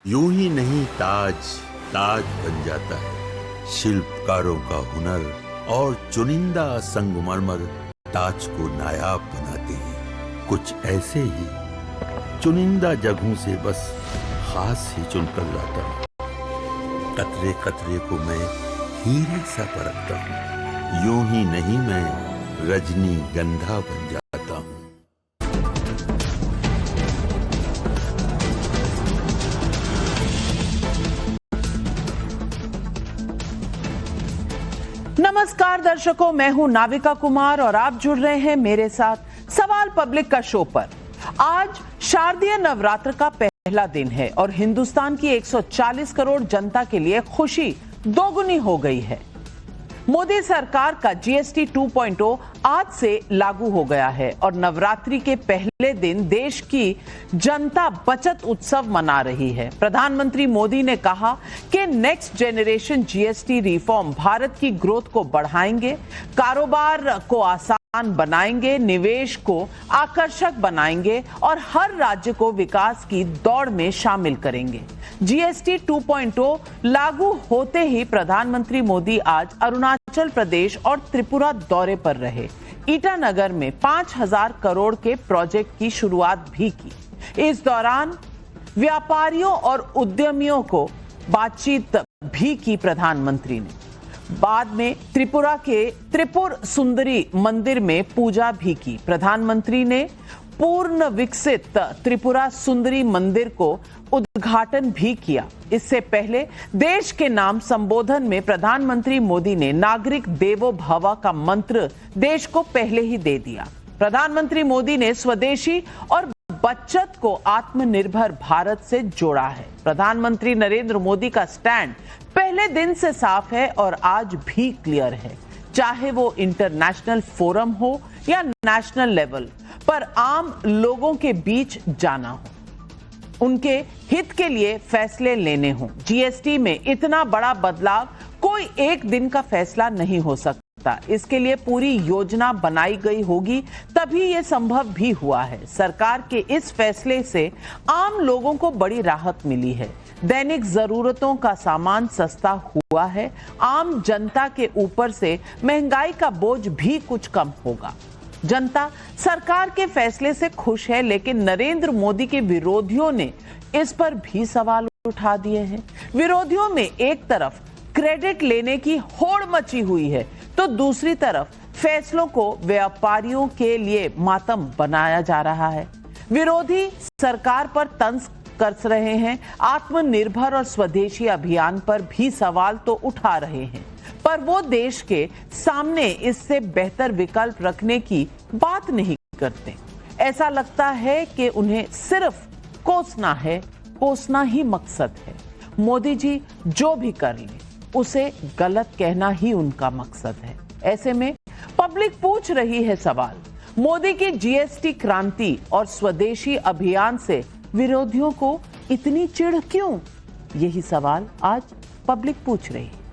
यूं ही नहीं ताज ताज बन जाता है। शिल्पकारों का हुनर और चुनिंदा संगमरमर ताज को नायाब बनाते हैं। कुछ ऐसे ही चुनिंदा जगहों से बस खास ही चुनकर लाता हूँ। कतरे कतरे को मैं हीरे सा परखता हूँ। यूं ही नहीं मैं रजनीगंधा बन जाता हूँ। नमस्कार दर्शकों, मैं हूं नाविका कुमार और आप जुड़ रहे हैं मेरे साथ सवाल पब्लिक का शो पर। आज शारदीय नवरात्र का पहला दिन है और हिंदुस्तान की 140 करोड़ जनता के लिए खुशी दोगुनी हो गई है। मोदी सरकार का जीएसटी 2.0 आज से लागू हो गया है और नवरात्रि के पहले दिन देश की जनता बचत उत्सव मना रही है। प्रधानमंत्री मोदी ने कहा कि next generation GST reform Bharat की ग्रोथ को बढ़ाएंगे, कारोबार को आसान बनाएंगे, निवेश को आकर्षक बनाएंगे और हर राज्य को विकास की दौड़ में शामिल करेंगे। जीएसटी 2.0 लागू होते ही प्रधानमंत्री मोदी आज अरुणाचल प्रदेश और त्रिपुरा दौरे पर रहे। ईटानगर में 5,000 करोड़ के प्रोजेक्ट की शुरुआत भी की। इस दौरान व्यापारियों और उद्यमियों को बातचीत भी की प्रधानमंत्री ने। बाद में त्रिपुरा के त्रिपुर सुंदरी मंदिर में पूजा भी की। प्रधानमंत्री ने पूर्ण विकसित त्रिपुरा सुंदरी मंदिर को उद्घाटन भी किया। इससे पहले देश के नाम संबोधन में प्रधानमंत्री मोदी ने नागरिक देवो भव का मंत्र देश को पहले ही दे दिया। प्रधानमंत्री मोदी ने स्वदेशी और बचत को आत्मनिर्भर भारत से जोड़ा है। प्रधानमंत्री नरेंद्र मोदी का स्टैंड पहले दिन से साफ है और आज भी क्लियर है। चाहे वो इंटरनेशनल फोरम हो या नेशनल लेवल पर आम लोगों के बीच जाना हो, उनके हित के लिए फैसले लेने हों। जीएसटी में इतना बड़ा बदलाव कोई एक दिन का फैसला नहीं हो सकता। इसके लिए पूरी योजना बनाई गई होगी, तभी यह संभव भी हुआ है। सरकार के इस फैसले से आम लोगों को बड़ी राहत मिली है। दैनिक जरूरतों का सामान सस्ता हुआ है। आम जनता के ऊपर से महंगाई का बोझ भी कुछ कम होगा। जनता सरकार के फैसले से खुश है, लेकिन नरेंद्र मोदी के विरोधियों ने इस पर भी सवाल उठा दिए हैं। विरोधियों में एक तरफ क्रेडिट लेने की होड़ मची हुई है, तो दूसरी तरफ फैसलों को व्यापारियों के लिए मातम बनाया जा रहा है। विरोधी सरकार पर तंज कस रहे हैं। आत्मनिर्भर और स्वदेशी अभियान पर भी सवाल तो उठा रहे हैं, पर वो देश के सामने इससे बेहतर विकल्प रखने की बात नहीं करते। ऐसा लगता है कि उन्हें सिर्फ कोसना है, कोसना ही मकसद है। मोदी जी जो भी कर ले, उसे गलत कहना ही उनका मकसद है। ऐसे में पब्लिक पूछ रही है सवाल, मोदी की जीएसटी क्रांति और स्वदेशी अभियान से विरोधियों को इतनी चिढ़ क्यों? यही सवाल आज पब्लिक पूछ रही है।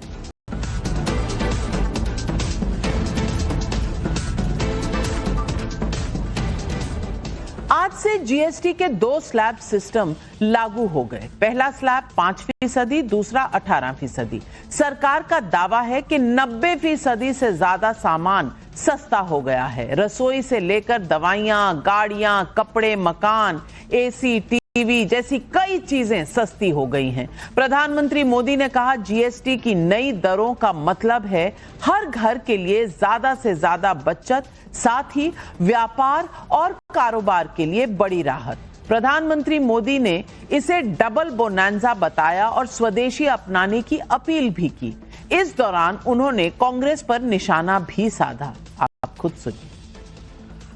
आज से जीएसटी के 2 स्लैब सिस्टम लागू हो गए। पहला स्लैब 5%, दूसरा 18%। सरकार का दावा है कि 90% से ज्यादा सामान सस्ता हो गया है। रसोई से लेकर दवाइयां, गाड़ियां, कपड़े, मकान, एसी, टीवी जैसी कई चीजें सस्ती हो गई हैं। प्रधानमंत्री मोदी ने कहा, जीएसटी की नई दरों का मतलब है हर घर के लिए ज्यादा से ज्यादा बचत, साथ ही व्यापार और कारोबार के लिए बड़ी राहत। प्रधानमंत्री मोदी ने इसे डबल बोनांजा बताया और स्वदेशी अपनाने की अपील भी की। इस दौरान उन्होंने कांग्रेस पर निशाना भी साधा। आप खुद सुनिए।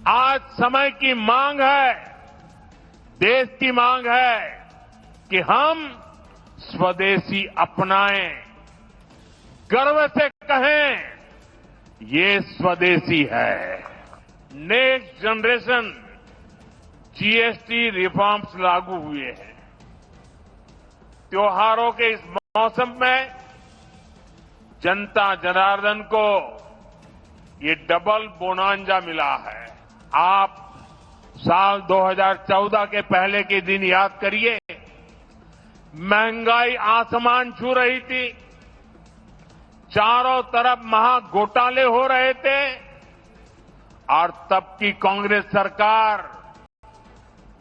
आज समय की मांग है, देश की मांग है कि हम स्वदेशी अपनाएं, गर्व से कहें ये स्वदेशी है। नेक्स्ट जनरेशन जीएसटी रिफॉर्म्स लागू हुए हैं। त्योहारों के इस मौसम में जनता जनार्दन को ये डबल बोनांजा मिला है। आप साल 2014 के पहले के दिन याद करिए। महंगाई आसमान छू रही थी, चारों तरफ महा घोटाले हो रहे थे और तब की कांग्रेस सरकार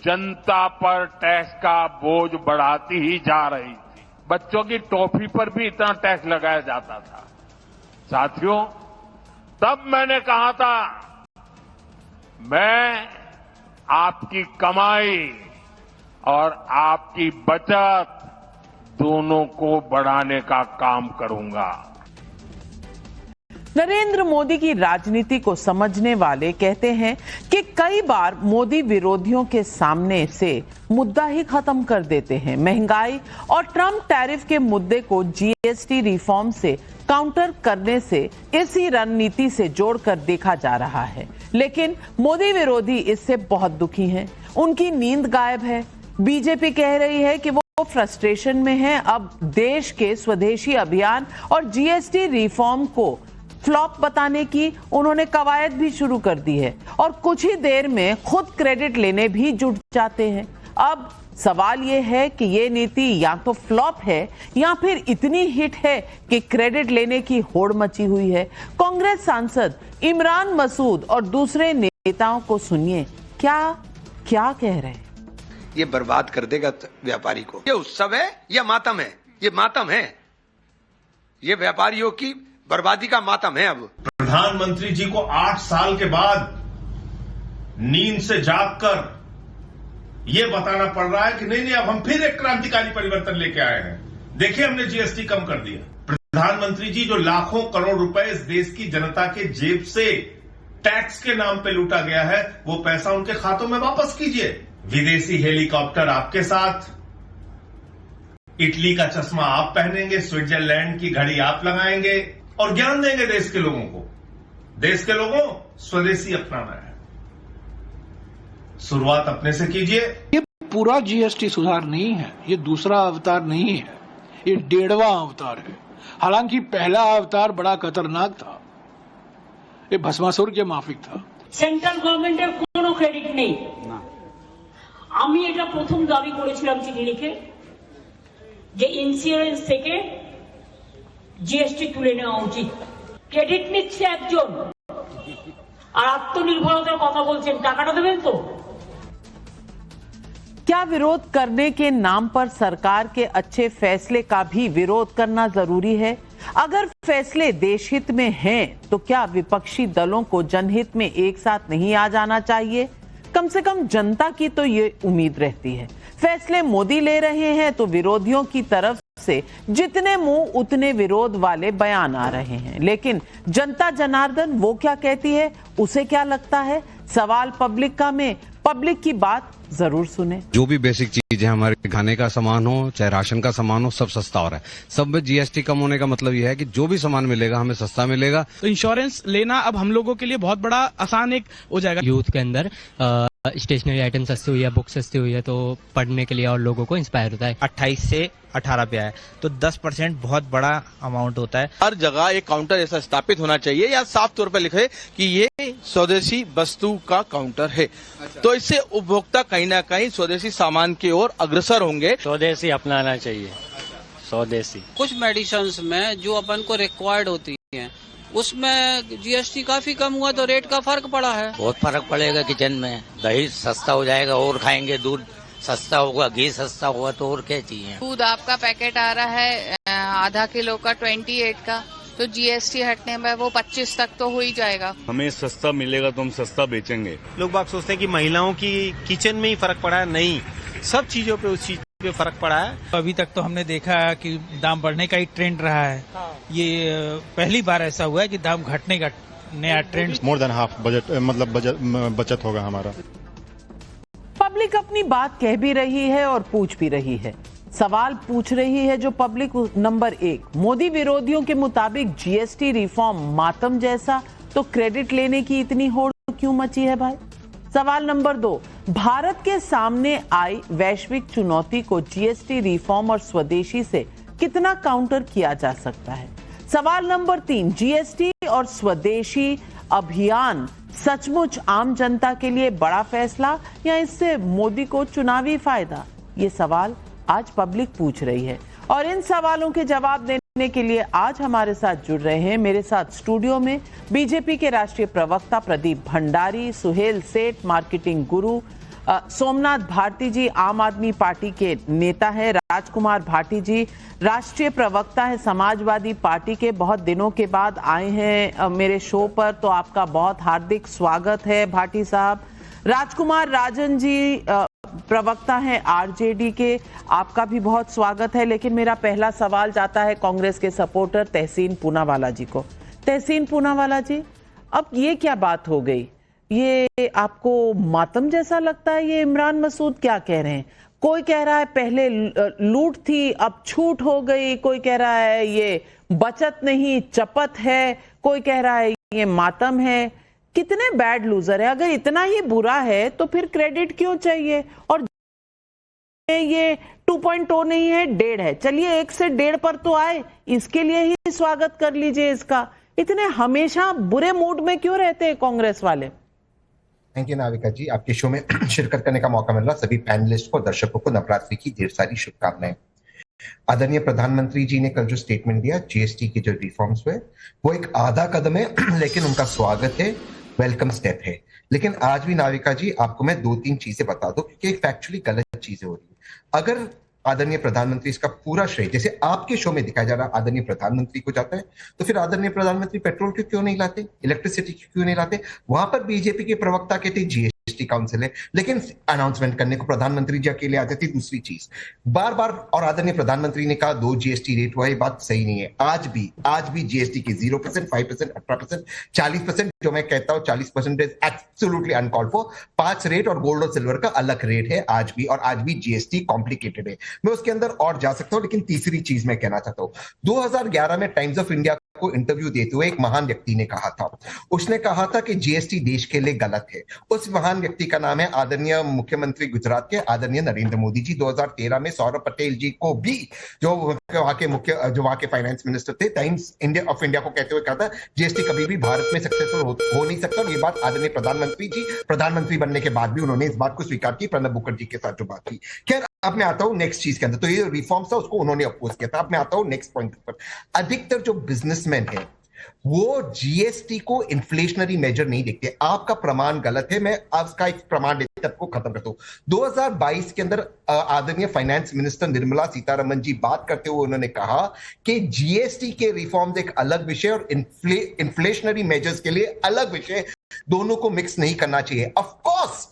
जनता पर टैक्स का बोझ बढ़ाती ही जा रही थी। बच्चों की टॉफी पर भी इतना टैक्स लगाया जाता था। साथियों, तब मैंने कहा था मैं आपकी कमाई और आपकी बचत दोनों को बढ़ाने का काम करूंगा। नरेंद्र मोदी की राजनीति को समझने वाले कहते हैं कि कई बार मोदी विरोधियों के सामने से मुद्दा ही खत्म कर देते हैं। महंगाई और ट्रंप टैरिफ के मुद्दे को जीएसटी रिफॉर्म से काउंटर करने से इसी रणनीति से जोड़कर देखा जा रहा है। लेकिन मोदी विरोधी इससे बहुत दुखी हैं। उनकी नींद गायब है। बीजेपी कह रही है कि वो फ्रस्ट्रेशन में है। अब देश के स्वदेशी अभियान और जीएसटी रिफॉर्म को फ्लॉप बताने की उन्होंने कवायद भी शुरू कर दी है और कुछ ही देर में खुद क्रेडिट लेने भी जुट जाते हैं। अब सवाल यह है कि ये नीति या तो फ्लॉप है या फिर इतनी हिट है कि क्रेडिट लेने की होड़ मची हुई है। कांग्रेस सांसद इमरान मसूद और दूसरे नेताओं को सुनिए क्या कह रहे हैं। ये बर्बाद कर देगा व्यापारी को। ये उत्सव है या मातम है? ये मातम है। ये व्यापारियों की बर्बादी का मातम है। अब प्रधानमंत्री जी को 8 साल के बाद नींद से जागकर यह बताना पड़ रहा है कि नहीं, अब हम फिर एक क्रांतिकारी परिवर्तन लेके आए हैं। देखिए, हमने जीएसटी कम कर दिया। प्रधानमंत्री जी, जो लाखों करोड़ रुपए इस देश की जनता के जेब से टैक्स के नाम पे लूटा गया है, वो पैसा उनके खातों में वापस कीजिए। विदेशी हेलीकॉप्टर आपके साथ, इटली का चश्मा आप पहनेंगे, स्विट्जरलैंड की घड़ी आप लगाएंगे और ज्ञान देंगे देश के लोगों को। देश के लोगों, स्वदेशी अपनाना है। शुरुआत अपने से कीजिए। ये पूरा जीएसटी सुधार नहीं है, ये दूसरा अवतार नहीं है, ये 1.5वां अवतार है। हालांकि पहला अवतार बड़ा खतरनाक था, ये भस्मासुर के माफिक था। সেন্ট্রাল গভর্নমেন্টের কোনো ক্রেডিট নেই। আমি এটা প্রথম দাবি করেছিলাম চিঠি লিখে যে ইন্স্যুরেন্স থেকে জিএসটি তুলে নেওয়া উচিত। ক্রেডিট নিচ্ছে একজন আর আত্মনির্ভরতার কথা বলছেন, টাকাটা দেবেন তো? क्या विरोध करने के नाम पर सरकार के अच्छे फैसले का भी विरोध करना जरूरी है? अगर फैसले देशहित में हैं तो क्या विपक्षी दलों को जनहित में एक साथ नहीं आ जाना चाहिए? कम से कम जनता की तो ये उम्मीद रहती है। फैसले मोदी ले रहे हैं तो विरोधियों की तरफ से जितने मुंह उतने विरोध वाले बयान आ रहे हैं। लेकिन जनता जनार्दन वो क्या कहती है, उसे क्या लगता है? सवाल पब्लिक का में पब्लिक की बात जरूर सुने। जो भी बेसिक चीजें हमारे खाने का सामान हो चाहे राशन का सामान हो, सब सस्ता हो रहा है। सब में जीएसटी कम होने का मतलब यह है कि जो भी सामान मिलेगा हमें सस्ता मिलेगा। तो इंश्योरेंस लेना अब हम लोगों के लिए बहुत बड़ा आसान एक हो जाएगा। यूथ के अंदर स्टेशनरी आइटम सस्ती हुई है, बुक सस्ती हुई है, तो पढ़ने के लिए और लोगों को इंस्पायर होता है। 28 से 18 पे आए तो 10% बहुत बड़ा अमाउंट होता है। हर जगह एक काउंटर ऐसा स्थापित होना चाहिए या साफ तौर पर लिखे कि ये स्वदेशी वस्तु का काउंटर है। तो इससे उपभोक्ता कहीं ना कहीं स्वदेशी सामान की ओर अग्रसर होंगे। स्वदेशी अपनाना चाहिए। स्वदेशी कुछ मेडिसिन्स में जो अपन को रिक्वायर्ड होती है उसमें जीएसटी काफी कम हुआ तो रेट का फर्क पड़ा है। बहुत फर्क पड़ेगा। किचन में दही सस्ता हो जाएगा और खाएंगे, दूध सस्ता होगा, घी सस्ता होगा, तो और क्या चाहिए। दूध आपका पैकेट आ रहा है आधा किलो का 28 का, तो जीएसटी हटने में वो 25 तक तो हो ही जाएगा। हमें सस्ता मिलेगा तो हम सस्ता बेचेंगे। लोग बात सोचते हैं कि महिलाओं की किचन में ही फर्क पड़ा है, नहीं, सब चीजों पे उस चीज पे फर्क पड़ा है। अभी तक तो हमने देखा है कि दाम बढ़ने का ही ट्रेंड रहा है। ये पहली बार ऐसा हुआ है कि दाम घटने का नया trend. More than half budget, मतलब बचत होगा हमारा। पब्लिक अपनी बात कह भी रही है और पूछ भी रही है। सवाल पूछ रही है जो पब्लिक नंबर 1, मोदी विरोधियों के मुताबिक जीएसटी रिफॉर्म मातम जैसा, तो क्रेडिट लेने की इतनी होड़ क्यों मची है भाई? सवाल नंबर 2, भारत के सामने आई वैश्विक चुनौती को जीएसटी रिफॉर्म और स्वदेशी से कितना काउंटर किया जा सकता है? सवाल नंबर 3, जीएसटी और स्वदेशी अभियान सचमुच आम जनता के लिए बड़ा फैसला या इससे मोदी को चुनावी फायदा? ये सवाल आज पब्लिक पूछ रही है। और इन सवालों के जवाब देने के लिए आज हमारे साथ जुड़ रहे हैं, मेरे साथ स्टूडियो में बीजेपी के राष्ट्रीय प्रवक्ता प्रदीप भंडारी, सुहेल सेठ मार्केटिंग गुरु, सोमनाथ भारती जी आम आदमी पार्टी के नेता है, राजकुमार भाटी जी राष्ट्रीय प्रवक्ता है समाजवादी पार्टी के, बहुत दिनों के बाद आए हैं मेरे शो पर, तो आपका बहुत हार्दिक स्वागत है भाटी साहब। राजकुमार राजन जी प्रवक्ता हैं आरजेडी के, आपका भी बहुत स्वागत है। लेकिन मेरा पहला सवाल जाता है कांग्रेस के सपोर्टर तहसीन पूनावाला जी को। तहसीन पूनावाला जी, अब ये क्या बात हो गई? ये आपको मातम जैसा लगता है? ये इमरान मसूद क्या कह रहे हैं? कोई कह रहा है पहले लूट थी अब छूट हो गई, कोई कह रहा है ये बचत नहीं चपत है, कोई कह रहा है ये मातम है। कितने बैड लूजर है? अगर इतना ही बुरा है तो फिर क्रेडिट क्यों चाहिए? और ये 2.0 नहीं है, 1.5 है। चलिए 1 से 1.5 पर तो आए, इसके लिए ही स्वागत कर लीजिए इसका। इतने हमेशा बुरे मूड में क्यों रहते हैं कांग्रेस वाले? थैंक यू नाविका जी, आपके शो में शिरकत करने का मौका मिल रहा। सभी पैनलिस्ट को, दर्शकों को नवरात्रि की ढेर सारी शुभकामनाएं। आदरणीय प्रधानमंत्री जी ने कल जो स्टेटमेंट दिया, जीएसटी के जो रिफॉर्म्स हुए, वो एक आधा कदम है लेकिन उनका स्वागत है, वेलकम स्टेप है। लेकिन आज भी नाविका जी आपको मैं 2-3 चीजें बता दूं क्योंकि फैक्चुअली गलत चीजें हो रही है। अगर आदरणीय प्रधानमंत्री इसका पूरा श्रेय जैसे आपके शो में दिखाया जा रहा आदरणीय प्रधानमंत्री को जाता है, तो फिर आदरणीय प्रधानमंत्री पेट्रोल क्यों नहीं लाते, इलेक्ट्रिसिटी क्यों नहीं लाते? वहां पर बीजेपी के प्रवक्ता कहते जीएसटी काउंसिल है, लेकिन अनाउंसमेंट करने को प्रधानमंत्री जी अकेले आते थे। दूसरी चीज बार बार, और आदरणीय प्रधानमंत्री ने कहा 2 जीएसटी रेट हुआ, ये बात सही नहीं है। आज भी जीएसटी के 0%, 5%, 18%, 40%, जो मैं कहता हूं 40% is absolutely uncalled for. 5 rate और गोल्ड और सिल्वर का अलग रेट है आज भी, और आज भी जीएसटी कॉम्प्लिकेटेड है। मैं उसके अंदर और जा सकता हूं, लेकिन तीसरी चीज मैं कहना चाहता हूं, 2011 में टाइम्स ऑफ इंडिया को इंटरव्यू देते हुए एक महान व्यक्ति ने कहा था, उसने कहा था कि जीएसटी देश के लिए गलत है। उस महान व्यक्ति का नाम है आदरणीय मुख्यमंत्री गुजरात के आदरणीय नरेंद्र मोदी जी। 2013 में सौरभ पटेल जी को भी, जो वहां के फाइनेंस मिनिस्टर थे, टाइम्स ऑफ इंडिया को कहते हुए कहा था जीएसटी कभी भी भारत में सक्सेसफुल हो नहीं सकता। और ये बात आदरणीय प्रधानमंत्री जी प्रधानमंत्री बनने के बाद भी उन्होंने इस बात को स्वीकार की, प्रणब मुखर्जी के साथ जो बात की। खैर, अब मैं आता हूं नेक्स्ट चीज के अंदर। तो ये रिफॉर्म्स था, उसको उन्होंने अपोज किया था। अब मैं आता हूं नेक्स्ट पॉइंट पर। अधिकतर जो बिजनेसमैन है वो जीएसटी को इन्फ्लेशनरी मेजर नहीं देखते। आपका प्रमाण गलत है, मैं आपका एक प्रमाण देकर को खत्म करता हूं। 2022 के अंदर आदरणीय फाइनेंस मिनिस्टर निर्मला सीतारमन जी बात करते हुए उन्होंने कहा कि जीएसटी के रिफॉर्म्स एक अलग विषय और इन्फ्लेशनरी मेजर्स के लिए अलग विषय, दोनों को मिक्स नहीं करना चाहिए। ऑफ कोर्स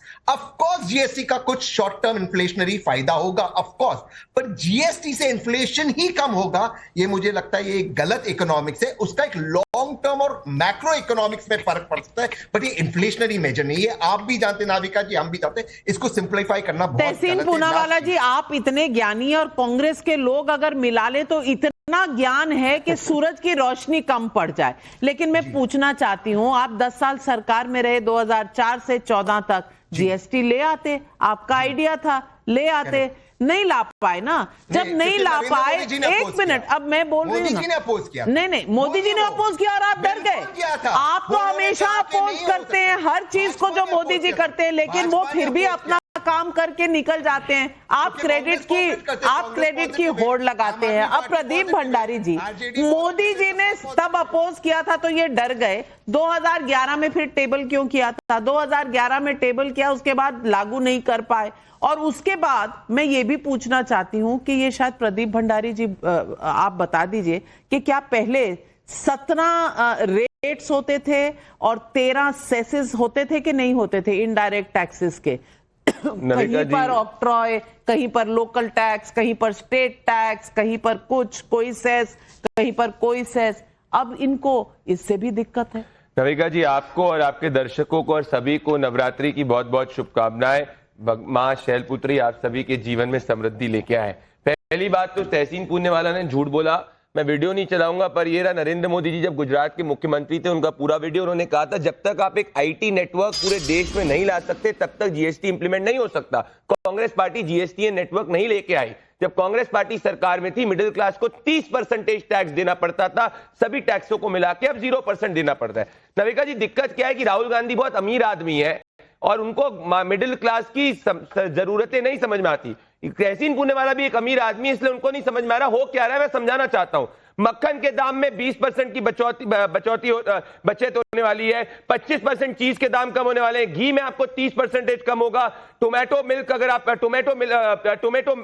जीएसटी का कुछ शॉर्ट टर्म इन्फ्लेशनरी फायदा होगा, ऑफ कोर्स, पर जीएसटी से इन्फ्लेशन ही कम होगा, ये मुझे लगता है ये गलत इकोनॉमिक्स है। उसका एक लॉन्ग टर्म और मैक्रो इकोनॉमिक्स में फर्क पड़ सकता है, बट ये इन्फ्लेशनरी मेजर नहीं है। आप भी जानते नाविका जी, हम भी जानते हैं, इसको सिंप्लीफाई करना बहुत गलत है। तहसीन पूनावाला जी, आप इतने ज्ञानी और कांग्रेस के लोग अगर मिला ले तो इतना ज्ञान है कि सूरज की रोशनी कम पड़ जाए। लेकिन मैं पूछना चाहती हूं, आप 10 साल सरकार में रहे, 2004 से 14 तक जीएसटी ले आते, आपका आइडिया था, ले आते, नहीं ला पाए ना। जब नहीं ला पाए, 1 मिनट, अब मैं बोल रही हूँ, मोदी जी ने अपोज किया। नहीं, मोदी जी ने अपोज किया और आप डर गए। आप तो हमेशा अपोज करते हैं हर चीज को जो मोदी जी करते हैं, लेकिन वो फिर भी अपना काम करके निकल जाते हैं। आप क्रेडिट की होड़ लगाते हैं। अब प्रदीप भंडारी जी, मोदी जी ने तब अपोज किया था तो ये डर गए, 2011 में फिर टेबल क्यों किया था? 2011 में टेबल किया, उसके बाद लागू नहीं कर पाए। और उसके बाद मैं ये भी पूछना चाहती हूं कि ये शायद प्रदीप भंडारी जी आप बता दीजिए कि क्या पहले 17 रेट्स होते थे और 13 सेसेस होते थे कि नहीं होते थे इनडायरेक्ट टैक्सेस के? कहीं पर ऑक्ट्रॉय, कहीं पर लोकल टैक्स, कहीं पर स्टेट टैक्स, कहीं पर कुछ, कोई सेस, कहीं पर कोई सेस। अब इनको इससे भी दिक्कत है। नविका जी, आपको और आपके दर्शकों को और सभी को नवरात्रि की बहुत बहुत शुभकामनाएं। मां शैलपुत्री आप सभी के जीवन में समृद्धि लेके आए। पहली बात तो तहसीन पूनावाला ने झूठ बोला, मैं वीडियो नहीं चलाऊंगा, पर ये रहा नरेंद्र मोदी जी जब गुजरात के मुख्यमंत्री थे, उनका पूरा वीडियो, उन्होंने कहा था जब तक आप एक आईटी नेटवर्क पूरे देश में नहीं ला सकते तब तक जीएसटी इंप्लीमेंट नहीं हो सकता। कांग्रेस पार्टी जीएसटी नेटवर्क नहीं लेके आई। जब कांग्रेस पार्टी सरकार में थी, मिडिल क्लास को 30% टैक्स देना पड़ता था, सभी टैक्सों को मिला के अब 0% देना पड़ता है। नविका जी, दिक्कत क्या है कि राहुल गांधी बहुत अमीर आदमी है और उनको मिडिल क्लास की जरूरतें नहीं समझ में आती। तहसीन पूनेवाला भी एक अमीर आदमी, इसलिए उनको नहीं समझ में आ रहा हो क्या रहा है। मैं समझाना चाहता हूं, मक्खन के दाम में 20% की बचत होने वाली है, 25% चीज के दाम कम होने वाले हैं, घी में आपको 30% कम होगा, टोमेटो मिल्क अगर आप टोमेटो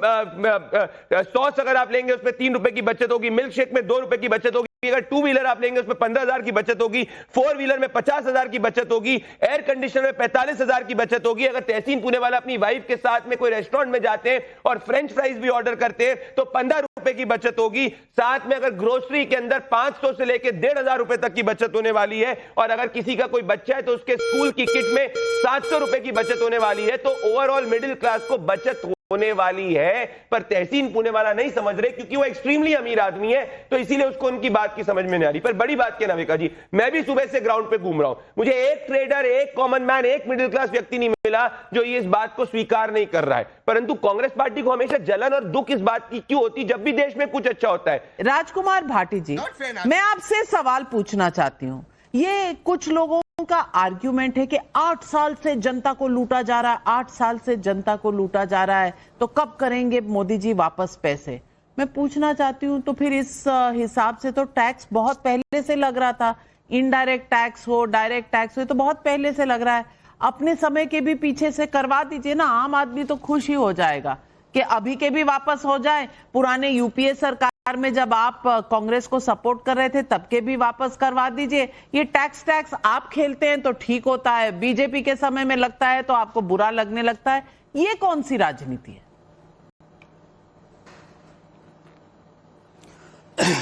सॉस अगर आप लेंगे उसमें 3 रुपए की बचत होगी, मिल्क शेक में 2 रुपए की बचत होगी, अगर 2 व्हीलर आप लेंगे उसमें 15,000 की बचत होगी, 4 व्हीलर में 50,000 की बचत होगी, एयर कंडीशनर में 45,000 की बचत होगी। अगर तहसीन पूनेवाला अपनी वाइफ के साथ में कोई रेस्टोरेंट में जाते हैं और फ्रेंच फ्राइज भी ऑर्डर करते हैं तो 15 रुपए की बचत होगी। साथ में अगर ग्रोसरी के अंदर 500 से लेकर 1,500 रुपए तक की बचत होने वाली है, और अगर किसी का कोई बच्चा है तो उसके स्कूल की किट में 700 रुपए की बचत होने वाली है। तो ओवरऑल मिडिल क्लास को बचत होने वाली है, पर तहसीन पूनेवाला नहीं समझ रहे क्योंकि वो एक्सट्रीमली अमीर आदमी है, तो इसीलिए उसको उनकी बात की समझ में नहीं आ रही। पर बड़ी बात क्या नाविका जी, मैं भी सुबह से ग्राउंड पे घूम रहा हूं, मुझे एक ट्रेडर, एक कॉमन मैन, एक मिडिल क्लास व्यक्ति नहीं मिला जो ये इस बात को स्वीकार नहीं कर रहा है। परंतु कांग्रेस पार्टी को हमेशा जलन और दुख इस बात की क्यों होती जब भी देश में कुछ अच्छा होता है? राजकुमार भाटी जी, मैं आपसे सवाल पूछना चाहती हूँ। ये कुछ लोगों का आर्ग्यूमेंट है कि 8 साल से जनता को लूटा जा रहा है, 8 साल से जनता को लूटा जा रहा है, तो कब करेंगे मोदी जी वापस पैसे? मैं पूछना चाहती हूँ, तो फिर इस हिसाब से तो टैक्स बहुत पहले से लग रहा था, इनडायरेक्ट टैक्स हो, डायरेक्ट टैक्स हो, तो बहुत पहले से लग रहा है। अपने समय के भी पीछे से करवा दीजिए ना, आम आदमी तो खुश ही हो जाएगा कि अभी के भी वापस हो जाए। पुराने यूपीए सरकार में जब आप कांग्रेस को सपोर्ट कर रहे थे तब के भी वापस करवा दीजिए। ये टैक्स आप खेलते हैं तो ठीक होता है, बीजेपी के समय में लगता है तो आपको बुरा लगने लगता है। ये कौन सी राजनीति है?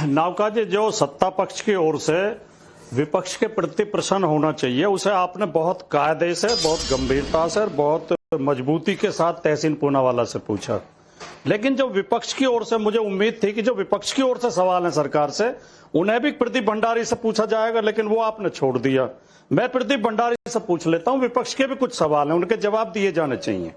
नावका जी, जो सत्ता पक्ष की ओर से विपक्ष के प्रति प्रसन्न होना चाहिए उसे आपने बहुत कायदे से, बहुत गंभीरता से और बहुत मजबूती के साथ तहसीन पूनावाला से पूछा। लेकिन जो विपक्ष की ओर से मुझे उम्मीद थी कि जो विपक्ष की ओर से सवाल है सरकार से, उन्हें भी प्रदीप भंडारी से पूछा जाएगा, लेकिन वो आपने छोड़ दिया। मैं प्रदीप भंडारी से पूछ लेता हूं, विपक्ष के भी कुछ सवाल हैं, उनके जवाब दिए जाने चाहिए।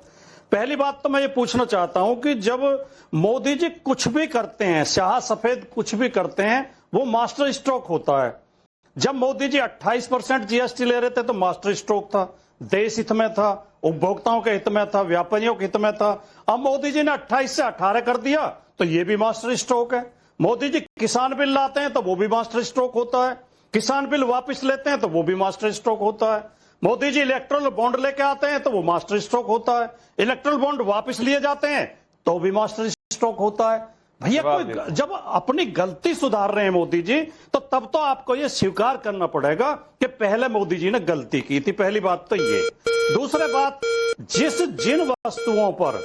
पहली बात तो मैं ये पूछना चाहता हूं कि जब मोदी जी कुछ भी करते हैं, शाह सफेद कुछ भी करते हैं, वो मास्टर स्ट्रोक होता है। जब मोदी जी 28% जीएसटी ले रहे थे तो मास्टर स्ट्रोक था, देश हित में था, उपभोक्ताओं के हित में था, व्यापारियों के हित में था। अब मोदी जी ने 28 से 18 कर दिया तो ये भी मास्टर स्ट्रोक है। मोदी जी किसान बिल लाते हैं तो वो भी मास्टर स्ट्रोक होता है, किसान बिल वापस लेते हैं तो वो भी मास्टर स्ट्रोक होता है। मोदी जी इलेक्ट्रल बॉन्ड लेके आते हैं तो वो मास्टर स्ट्रोक होता है, इलेक्ट्रल बॉन्ड वापस लिए जाते हैं तो भी मास्टर स्ट्रोक होता है। भैया कोई जब अपनी गलती सुधार रहे हैं मोदी जी, तो तब तो आपको ये स्वीकार करना पड़ेगा कि पहले मोदी जी ने गलती की थी। पहली बात तो ये। दूसरी बात, जिन वस्तुओं पर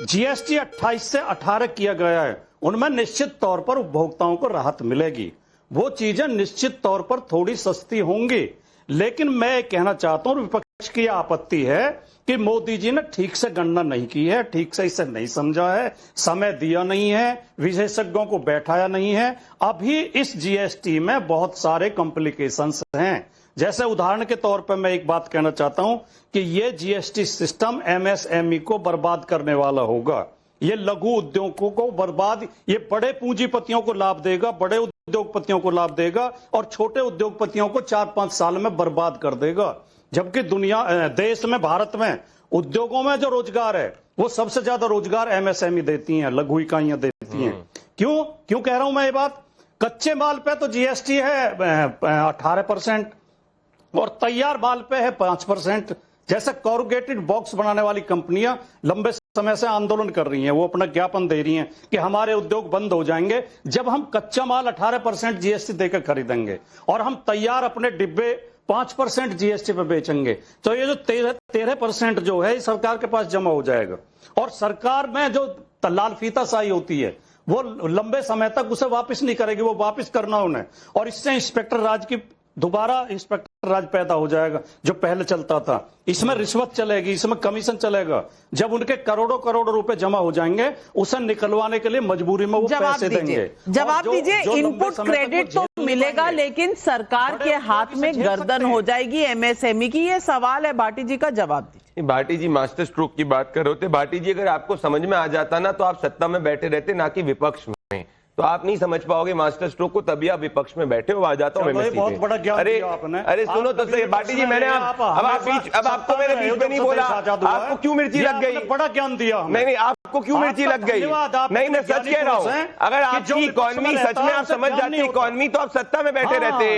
जीएसटी 28 से 18 किया गया है उनमें निश्चित तौर पर उपभोक्ताओं को राहत मिलेगी, वो चीजें निश्चित तौर पर थोड़ी सस्ती होंगी। लेकिन मैं कहना चाहता हूं, विपक्ष की आपत्ति है कि मोदी जी ने ठीक से गणना नहीं की है, ठीक से इसे नहीं समझा है, समय दिया नहीं है, विशेषज्ञों को बैठाया नहीं है। अभी इस जीएसटी में बहुत सारे कॉम्प्लिकेशंस हैं। जैसे उदाहरण के तौर पर मैं एक बात कहना चाहता हूं कि ये जीएसटी सिस्टम एमएसएमई को बर्बाद करने वाला होगा, ये लघु उद्योगों को बर्बाद, ये बड़े पूंजीपतियों को लाभ देगा, बड़े उद्योगपतियों को लाभ देगा और छोटे उद्योगपतियों को 4-5 साल में बर्बाद कर देगा। जबकि देश में, भारत में उद्योगों में जो रोजगार है वो सबसे ज्यादा रोजगार एमएसएमई देती हैं, लघु इकाइयां देती हैं। क्यों कह रहा हूं मैं ये बात? कच्चे माल पे तो जीएसटी है 18% और तैयार माल पे है 5%। जैसे कॉरुगेटेड बॉक्स बनाने वाली कंपनियां लंबे समय से आंदोलन कर रही हैं, वो अपना ज्ञापन दे रही हैं कि हमारे उद्योग बंद हो जाएंगे जब हम कच्चा माल 18% जीएसटी देकर खरीदेंगे और हम तैयार अपने डिब्बे 5% जीएसटी पे बेचेंगे। तो ये जो 13% जो है सरकार के पास जमा हो जाएगा और सरकार में जो लाल फीताशाही होती है वो लंबे समय तक उसे वापस नहीं करेगी, वो वापस करना उन्हें। और इससे इंस्पेक्टर राज की दोबारा इंस्पेक्टर राज पैदा हो जाएगा जो पहले चलता था। इसमें रिश्वत चलेगी, इसमें कमीशन चलेगा। जब उनके करोड़ों रुपए जमा हो जाएंगे उसे निकलवाने के लिए मजबूरी में वो पैसे देंगे। जवाब दीजिए। इनपुट क्रेडिट तो मिलेगा लेकिन सरकार के हाथ में गर्दन हो जाएगी एमएसएमई की। ये सवाल है, भाटी जी का जवाब दीजिए। भाटी जी मास्टर स्ट्रोक की बात कर रहे होते। भाटी जी अगर आपको समझ में आ जाता ना तो आप सत्ता में बैठे रहते, ना कि विपक्ष में। तो आप नहीं समझ पाओगे मास्टर स्ट्रोक को, तभी आप विपक्ष में बैठे हो। आ जाता हूं मैं बहुत बड़ा ज्ञान दिया आपने। अरे सुनो तो सही भाटी जी, मैंने अब आपको मेरे बीच में नहीं बोला, आपको क्यों मिर्ची लग गई? बड़ा ज्ञान दिया। नहीं, आप आपको क्यों मिर्ची लग गई? नहीं, मैं सच कह रहा हूं, अगर आपकी इकोनॉमी सच में आप समझ जाते इकोनॉमी तो आप सत्ता में बैठे रहते,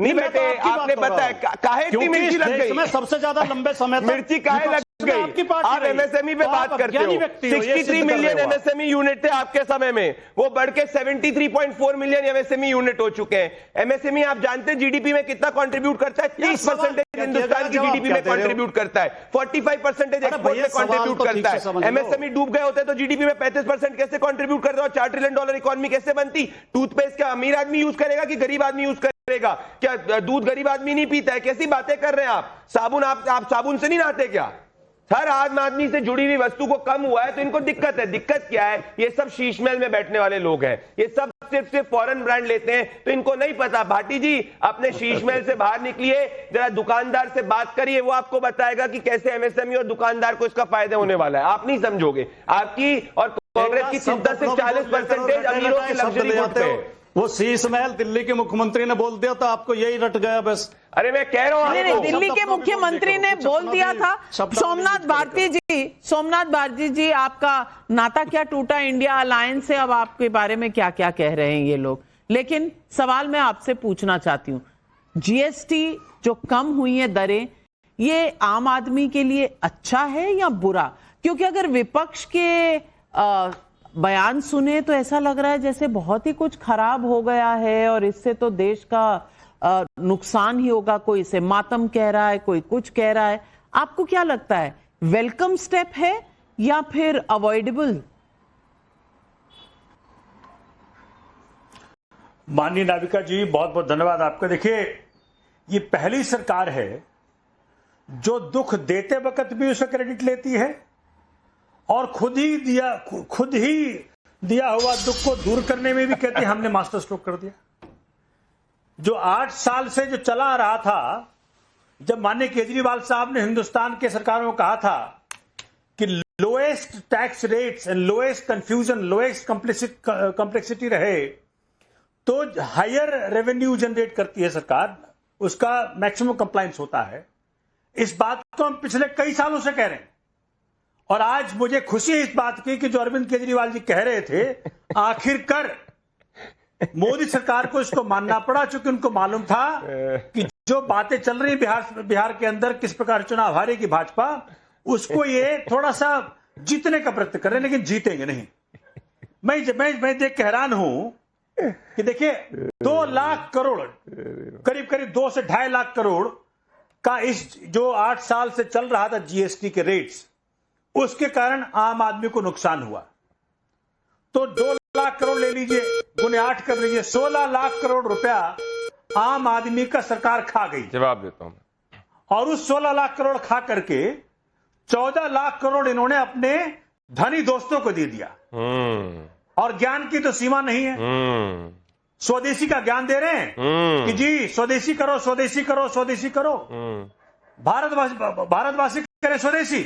नहीं बैठे। आपने बताया काहे इतनी मिर्ची लग गई? सबसे ज्यादा लंबे समय मिर्ची काहे लग गई? आप एमएसएमई पे बात करते हो, 63 मिलियन एमएसएमई यूनिट थे आपके समय में, वो बढ़ के 73.4 मिलियन एमएसएमई यूनिट हो चुके हैं। एमएसएमई आप जानते हैं जीडीपी में कितना कंट्रीब्यूट करता है? 30% हिंदुस्तान की जीडीपी में कंट्रीब्यूट करता है, 45% एक्सपोर्ट में कंट्रीब्यूट करता है। एमएसएमई डूब गए होते तो जीडीपी में 35% कैसे कंट्रीब्यूट करता है? $4 ट्रिलियन इकोनॉमी कैसे बनती? टूथपेस्ट क्या अमीर आदमी यूज करेगा कि गरीब आदमी यूज करेगा? क्या दूध गरीब आदमी नहीं पीता है? कैसी बातें कर रहे हैं आप? साबुन आप साबुन से नहीं नहाते क्या? हर आम आदमी से जुड़ी हुई वस्तु को कम हुआ है तो इनको दिक्कत है। दिक्कत क्या है? ये सब शीश महल में बैठने वाले लोग हैं, ये सब सिर्फ फॉरेन ब्रांड लेते हैं तो इनको नहीं पता। भाटी जी अपने शीश महल से बाहर निकलिए, जरा दुकानदार से बात करिए, वो आपको बताएगा कि कैसे एमएसएमई और दुकानदार को इसका फायदा होने वाला है। आप नहीं समझोगे। आपकी और कांग्रेस की चिंता सिर्फ 40% अमीरों की लग्जरी गुड्स पे। वो शीश महल दिल्ली के मुख्यमंत्री ने बोल दिया तो आपको यही रट गया बस। अरे मैं कह रहा हूं नहीं, दिल्ली के मुख्यमंत्री ने बोल दिया था। सोमनाथ भारती जी आपका नाता क्या टूटा इंडिया अलायंस से? अब आपके बारे में क्या क्या कह रहे हैं ये लोग। लेकिन सवाल मैं आपसे पूछना चाहती हूँ, जीएसटी जो कम हुई है दरें, ये आम आदमी के लिए अच्छा है या बुरा? क्योंकि अगर विपक्ष के बयान सुने तो ऐसा लग रहा है जैसे बहुत ही कुछ खराब हो गया है और इससे तो देश का नुकसान ही होगा। कोई इसे मातम कह रहा है, कोई कुछ कह रहा है। आपको क्या लगता है, वेलकम स्टेप है या फिर अवॉइडेबल? माननीय नाविका जी, बहुत बहुत धन्यवाद आपका। देखिए, ये पहली सरकार है जो दुख देते वक्त भी उसे क्रेडिट लेती है और खुद ही दिया हुआ दुख को दूर करने में भी कहते हैं हमने मास्टर स्ट्रोक कर दिया। जो 8 साल से जो चला आ रहा था, जब माननीय केजरीवाल साहब ने हिंदुस्तान के सरकारों को कहा था कि lowest tax rates and lowest confusion, lowest complexity रहे तो हायर रेवेन्यू जनरेट करती है सरकार, उसका मैक्सिमम कंप्लायंस होता है। इस बात को हम पिछले कई सालों से कह रहे हैं और आज मुझे खुशी है इस बात की कि जो अरविंद केजरीवाल जी कह रहे थे, आखिरकार मोदी सरकार को इसको मानना पड़ा, क्योंकि उनको मालूम था कि जो बातें चल रही बिहार के अंदर किस प्रकार चुनाव हारेगी भाजपा, उसको ये थोड़ा सा जीतने का प्रयत्न कर रहे हैं, लेकिन जीतेंगे नहीं। मैं देख के हैरान हूं कि देखिए 2 लाख करोड़, करीब 2 से 2.5 लाख करोड़ का इस जो 8 साल से चल रहा था जीएसटी के रेट्स, उसके कारण आम आदमी को नुकसान हुआ। तो 2 लाख करोड़ ले लीजिए, गुने 8 कर लीजिए, 16 लाख करोड़ रुपया आम आदमी का सरकार खा गई। जवाब देता हूं। और उस 16 लाख करोड़ खा करके 14 लाख करोड़ इन्होंने अपने धनी दोस्तों को दे दिया। और ज्ञान की तो सीमा नहीं है। स्वदेशी का ज्ञान दे रहे हैं कि जी स्वदेशी करो, स्वदेशी करो, स्वदेशी करो, भारतवासी करें स्वदेशी।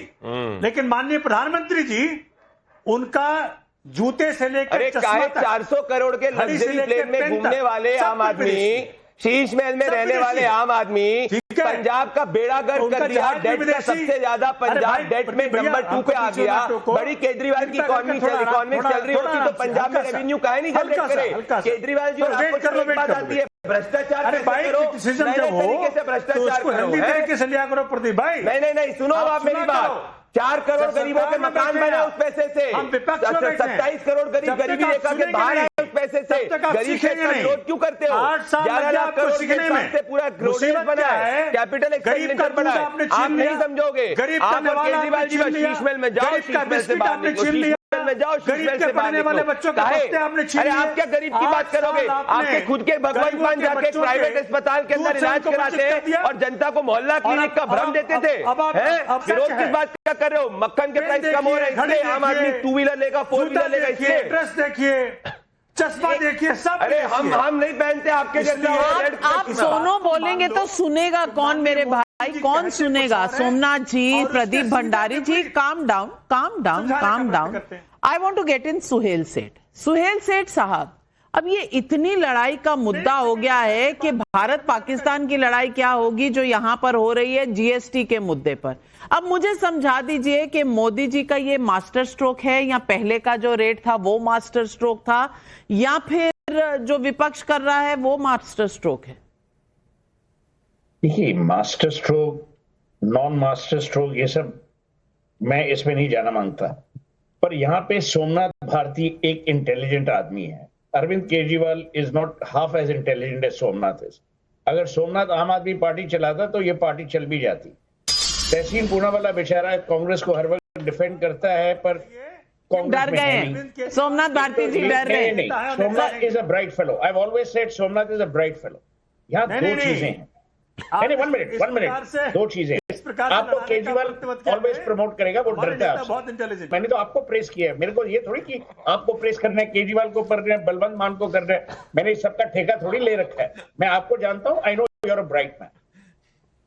लेकिन माननीय प्रधानमंत्री जी, उनका जूते से लेकर चश्मा तक, 400 करोड़ के लग्जरी प्लेन में घूमने वाले आम आदमी, शीश महल में रहने वाले आम आदमी, पंजाब का बेड़ा गर्क कर दिया। डेट का सबसे ज्यादा पंजाब डेट में नंबर 2 पे आ गया। बड़ी केजरीवाल की इकोनॉमी चल रही होती तो पंजाब में रेवेन्यू काहे नहीं जनरेट करे? केजरीवाल जी, आपको एक बात आती है, भ्रष्टाचार कैसे करो, तरीके से भ्रष्टाचार करो, तरीके से लिया करो प्रदीप भाई। नहीं, सुनो आप मेरी बात। 4 करोड़ गरीबों के मकान बने उस पैसे से, 27 करोड़ गरीबी रेखा के बाहर आए उस पैसे से। गरीब के विरोध क्यों करते हो? 11 लाख करोड़ के पूरा रोडेज बना है, कैपिटल एक्सपेंडिचर बना है, आप नहीं समझोगे। आप और केजरीवाल जी शीश महल में जाओ, शीश महल से बाहर निकलो, में जाओ, गरीब से पढ़ने वाले बच्चों का आपने छीन लिया। अरे आप क्या गरीब की बात करोगे? आपके खुद के भगवंत मान जाके प्राइवेट अस्पताल के अंदर इलाज कराते हैं और जनता को मोहल्ला क्लिनिक का भ्रम देते थे। विरोध किस बात का कर रहे हो? मक्खन के प्राइस कम हो रहे हैं इसलिए आम आदमी 2 व्हीलर लेगा, 4 व्हीलर लेगा इसलिए। ड्रेस देखिए, चश्मा देखिए, सब। अरे हम नहीं पहनते आपके जैसे। आप सोनो बोलेंगे तो सुनेगा कौन मेरे भाई? कौन सुनेगा? सोमनाथ जी, Pradeep Bhandari ji, calm down. I want to get in Suhel Seth. Suhel सेठ साहब, अब ये इतनी लड़ाई का मुद्दा हो गया है कि भारत पाकिस्तान की लड़ाई क्या होगी जो यहां पर हो रही है जीएसटी के मुद्दे पर। अब मुझे समझा दीजिए कि मोदी जी का ये मास्टर स्ट्रोक है या पहले का जो रेट था वो मास्टर स्ट्रोक था या फिर जो विपक्ष कर रहा है वो मास्टर स्ट्रोक है? देखिए, master stroke, non master stroke, ये सब मैं इसमें नहीं जाना मांगता, पर यहाँ पे सोमनाथ भारती एक इंटेलिजेंट आदमी है। Arvind Kejriwal is not half as intelligent as Somnath is. अगर सोमनाथ आम आदमी पार्टी चलाता तो ये पार्टी चल भी जाती। तहसीन पूनावाला बेचारा कांग्रेस को हर वक्त डिफेंड करता है, पर डर गए हैं सोमनाथ भारती जी, डर गए। नहीं, Somnath is a bright fellow. I have always said Somnath is a bright fellow. यहाँ दो चीजें हैं। नहीं, 1 मिनट, दो चीजें। आपको केजरीवाल ऑलवेज प्रमोट करेगा, वो डरता है आपसे। मैंने तो आपको प्रेस किया है, मेरे को ये थोड़ी कि आपको प्रेस करना है, केजरीवाल को कर रहे हैं, बलवंत मान को कर रहे हैं। मैंने इस सबका ठेका थोड़ी ले रखा है, मैं आपको जानता हूं। I know you are a bright man.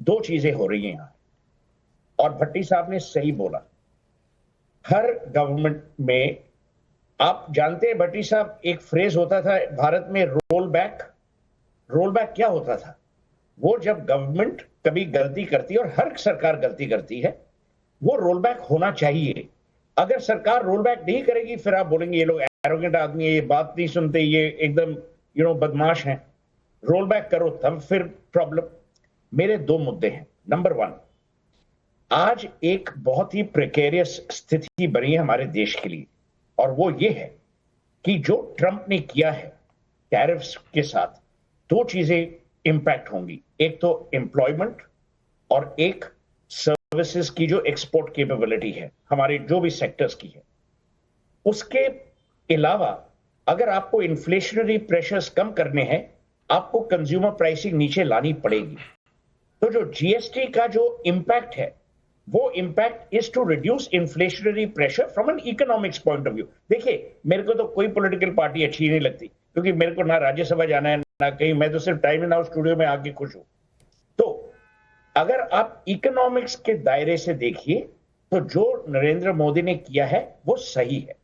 दो चीजें हो रही हैं यहाँ, और भट्टी साहब ने सही बोला। हर गवर्नमेंट में आप जानते हैं भट्टी साहब, एक फ्रेज होता था भारत में, रोल बैक। रोल बैक क्या होता था? वो जब गवर्नमेंट कभी गलती करती है, और हर सरकार गलती करती है, वो रोल बैक होना चाहिए। अगर सरकार रोल बैक नहीं करेगी, फिर आप बोलेंगे ये लोग एरोगेंट आदमी है, ये बात नहीं सुनते, ये एकदम बदमाश हैं। रोल बैक करो तब फिर प्रॉब्लम। मेरे दो मुद्दे हैं। नंबर 1, आज एक बहुत ही प्रिकेरियस स्थिति बनी है हमारे देश के लिए, और वो ये है कि जो ट्रंप ने किया है टैरिफ्स के साथ, दो चीजें इंपैक्ट होंगी। एक तो एम्प्लॉयमेंट, और एक सर्विसेज की जो एक्सपोर्ट कैपेबिलिटी है हमारे जो भी सेक्टर्स की है। उसके अलावा अगर आपको इन्फ्लेशनरी प्रेशर्स कम करने हैं, आपको कंज्यूमर प्राइसिंग नीचे लानी पड़ेगी। तो जो जीएसटी का जो इंपैक्ट है, वो impact is to reduce inflationary pressure from an economics point of view. देखिए, मेरे को तो कोई पॉलिटिकल पार्टी अच्छी नहीं लगती, क्योंकि मेरे को ना राज्यसभा जाना है ना कहीं, मैं तो सिर्फ टाइम नाउ स्टूडियो में आके खुश हूं। तो अगर आप इकोनॉमिक्स के दायरे से देखिए, तो जो नरेंद्र मोदी ने किया है वो सही है।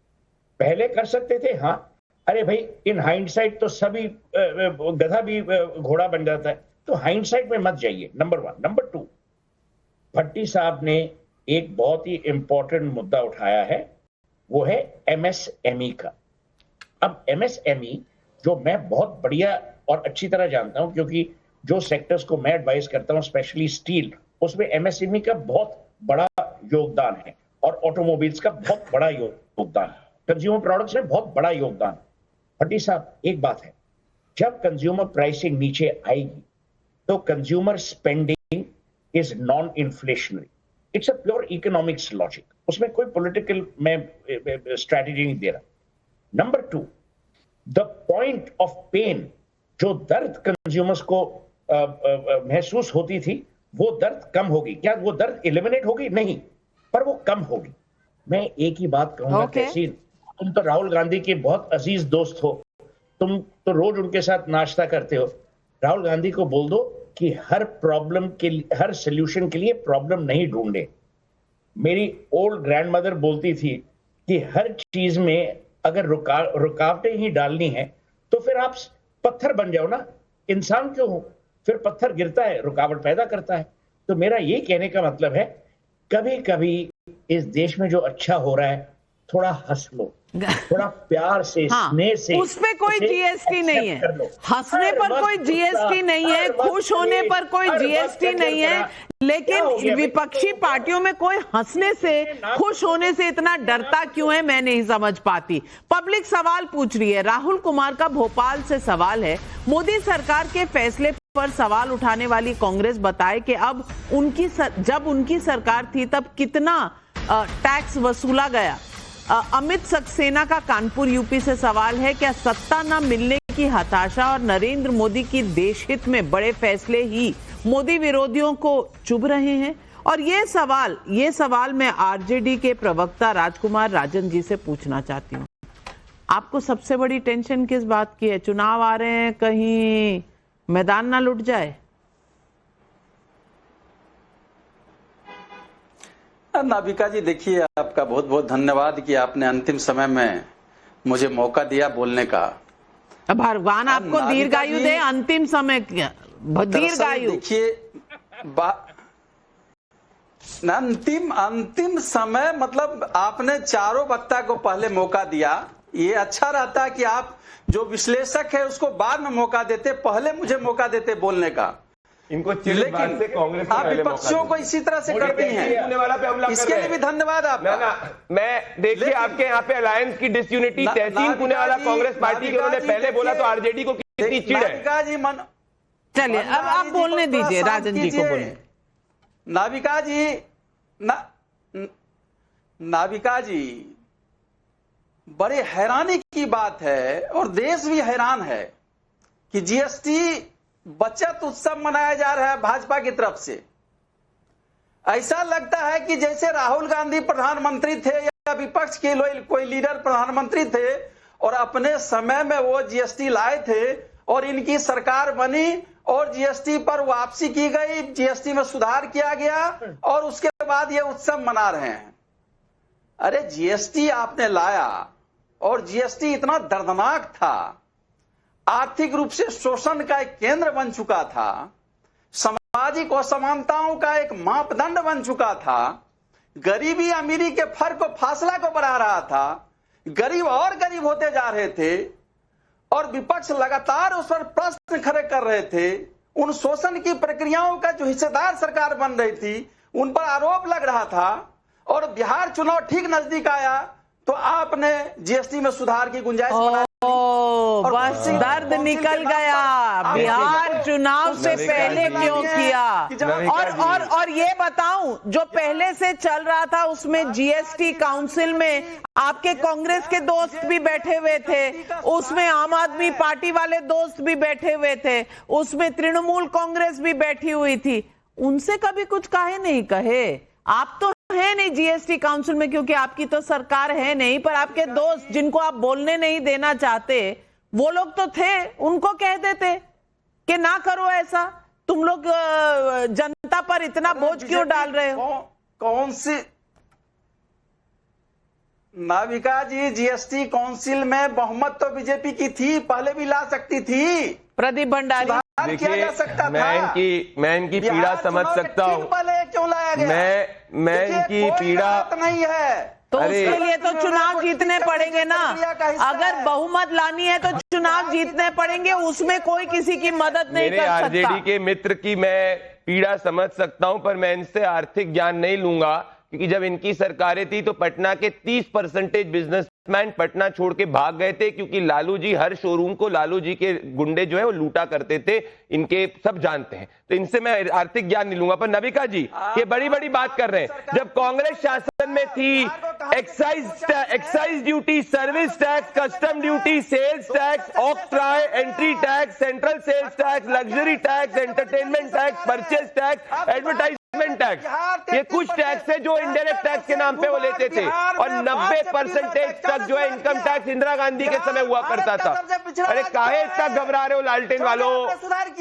पहले कर सकते थे, हाँ, अरे भाई, इन हाइंडसाइट तो सभी गधा भी घोड़ा बन जाता है, तो हाइंडसाइट में मत जाइए। नंबर 1। नंबर 2, भट्टी साहब ने एक बहुत ही इंपॉर्टेंट मुद्दा उठाया है, वो है एमएसएमई का। अब एमएसएमई, जो मैं बहुत बढ़िया और अच्छी तरह जानता हूं, क्योंकि जो सेक्टर्स को मैं एडवाइस करता हूं, स्पेशली स्टील, उसमें एमएसएमई का बहुत बड़ा योगदान है, और ऑटोमोबाइल्स का बहुत बड़ा योगदान, कंज्यूमर प्रोडक्ट्स में बहुत बड़ा योगदान। भट्टी साहब, एक बात है, जब कंज्यूमर प्राइसिंग नीचे आएगी तो consumer spending is non inflationary. It's a pure economics logic, उसमें कोई पॉलिटिकल मैं स्ट्रैटेजी नहीं दे रहा। Number 2, the point of pain, जो दर्द कंज्यूमर्स को महसूस होती थी, वो दर्द कम होगी। क्या वो दर्द एलिमिनेट होगी? नहीं, पर वो कम होगी। मैं एक ही बात कहूंगा, तहसीन, तुम तो राहुल गांधी के बहुत अजीज दोस्त हो, तुम तो रोज उनके साथ नाश्ता करते हो। राहुल गांधी को बोल दो कि हर प्रॉब्लम के लिए, हर सोल्यूशन के लिए प्रॉब्लम नहीं ढूंढे। मेरी ओल्ड ग्रैंडमदर बोलती थी कि हर चीज में अगर रुकावटें ही डालनी है तो फिर आप पत्थर बन जाओ ना, इंसान क्यों हो? फिर पत्थर गिरता है, रुकावट पैदा करता है। तो मेरा ये कहने का मतलब है, कभी कभी इस देश में जो अच्छा हो रहा है, थोड़ा हंस लो, थोड़ा प्यार से, हाँ, स्नेह से। उस पे कोई जीएसटी नहीं है, हंसने पर कोई जीएसटी नहीं है, खुश होने पर कोई जीएसटी नहीं है, लेकिन विपक्षी पार्टियों में कोई हंसने से, खुश होने से इतना डरता क्यों है, मैं नहीं समझ पाती। पब्लिक सवाल पूछ रही है। राहुल कुमार का भोपाल से सवाल है, मोदी सरकार के फैसले पर सवाल उठाने वाली कांग्रेस बताए कि अब जब उनकी सरकार थी तब कितना टैक्स वसूला गया। अमित सक्सेना का कानपुर यूपी से सवाल है, क्या सत्ता न मिलने की हताशा और नरेंद्र मोदी की देशहित में बड़े फैसले ही मोदी विरोधियों को चुभ रहे हैं? और ये सवाल मैं आरजेडी के प्रवक्ता राजकुमार राजन जी से पूछना चाहती हूँ। आपको सबसे बड़ी टेंशन किस बात की है? चुनाव आ रहे हैं, कहीं मैदान ना लुट जाए? नाविका जी, देखिए, आपका बहुत बहुत धन्यवाद कि आपने अंतिम समय में मुझे मौका दिया बोलने का। भगवान आपको दीर्घायु दे, अंतिम समय दीर्घायु। देखिए अंतिम समय मतलब आपने चारों वक्ता को पहले मौका दिया। ये अच्छा रहता है कि आप जो विश्लेषक है उसको बाद में मौका देते, पहले मुझे मौका देते बोलने का। इनको लेकिन से कांग्रेस आप विपक्षियों को इसी तरह से करती हैं, इसके लिए भी धन्यवाद आपका। मैं देखिए आपके यहाँ पे अलायंस की डिसयूनिटी, तहसीन पुणेवाला कांग्रेस पार्टी के उन्होंने पहले बोला तो आरजेडी को कितनी चिढ़ है। चलिए अब आप बोलने दीजिए, राजन जी को बोलने। नाविका जी बड़े हैरानी की बात है और देश भी हैरान है कि जीएसटी बचत उत्सव मनाया जा रहा है भाजपा की तरफ से। ऐसा लगता है कि जैसे राहुल गांधी प्रधानमंत्री थे या विपक्ष के कोई लीडर प्रधानमंत्री थे और अपने समय में वो जीएसटी लाए थे और इनकी सरकार बनी और जीएसटी पर वापसी की गई, जीएसटी में सुधार किया गया और उसके बाद ये उत्सव मना रहे हैं। अरे जीएसटी आपने लाया और जीएसटी इतना दर्दनाक था, आर्थिक रूप से शोषण का एक केंद्र बन चुका था, सामाजिक असमानताओं का एक मापदंड बन चुका था, गरीबी अमीरी के फर्क को फासला को बढ़ा रहा था, गरीब और गरीब होते जा रहे थे और विपक्ष लगातार उस पर प्रश्न खड़े कर रहे थे। उन शोषण की प्रक्रियाओं का जो हिस्सेदार सरकार बन रही थी उन पर आरोप लग रहा था और बिहार चुनाव ठीक नजदीक आया तो आपने जीएसटी में सुधार की गुंजाइश बनाई। बस दर्द निकल गया, बिहार चुनाव से पहले क्यों किया। और ये बताऊं, जो पहले से चल रहा था उसमें जीएसटी काउंसिल में आपके कांग्रेस के दोस्त भी बैठे हुए थे, उसमें आम आदमी पार्टी वाले दोस्त भी बैठे हुए थे, उसमें तृणमूल कांग्रेस भी बैठी हुई थी। उनसे कभी कुछ काहे नहीं कहे? आप तो है नहीं जीएसटी काउंसिल में क्योंकि आपकी तो सरकार है नहीं, पर आपके दोस्त जिनको आप बोलने नहीं देना चाहते वो लोग तो थे, उनको कह देते कि ना करो ऐसा। तुम लोग जनता पर इतना बोझ क्यों डाल रहे हो? कौन सी नाविका जी, जीएसटी काउंसिल में बहुमत तो बीजेपी की थी, पहले भी ला सकती थी। प्रदीप भंडारी, देखिए मैं इनकी पीड़ा समझ सकता हूँ, पहले क्यों लाया गया? मैं इनकी पीड़ा नहीं है तो उसके लिए तो चुनाव जीतने पड़ेंगे ना। अगर बहुमत लानी है तो चुनाव जीतने पड़ेंगे, उसमें कोई किसी की मदद नहीं कर सकता। आरजेडी के मित्र की मैं पीड़ा समझ सकता हूं, पर मैं इनसे आर्थिक ज्ञान नहीं लूंगा क्योंकि जब इनकी सरकारें थी तो पटना के 30% बिजनेसमैन पटना छोड़ के भाग गए थे क्योंकि लालू जी हर शोरूम को लालू जी के गुंडे जो है वो लूटा करते थे। इनके सब जानते हैं, तो इनसे मैं आर्थिक ज्ञान नहीं लूंगा। पर नविका जी ये बड़ी बड़ी बात कर रहे हैं। जब कांग्रेस शासन में थी, excise duty, service tax, custom duty, sales tax, octroi, entry tax, central sales tax, luxury tax, entertainment tax, purchase tax, advertisement tax, ये कुछ टैक्स है जो इंडायरेक्ट टैक्स के नाम पे वो लेते थे और 90% तक जो है इनकम टैक्स इंदिरा गांधी के समय हुआ करता था। अरे काहे इतना घबरा रहे हो लालटेन वालों?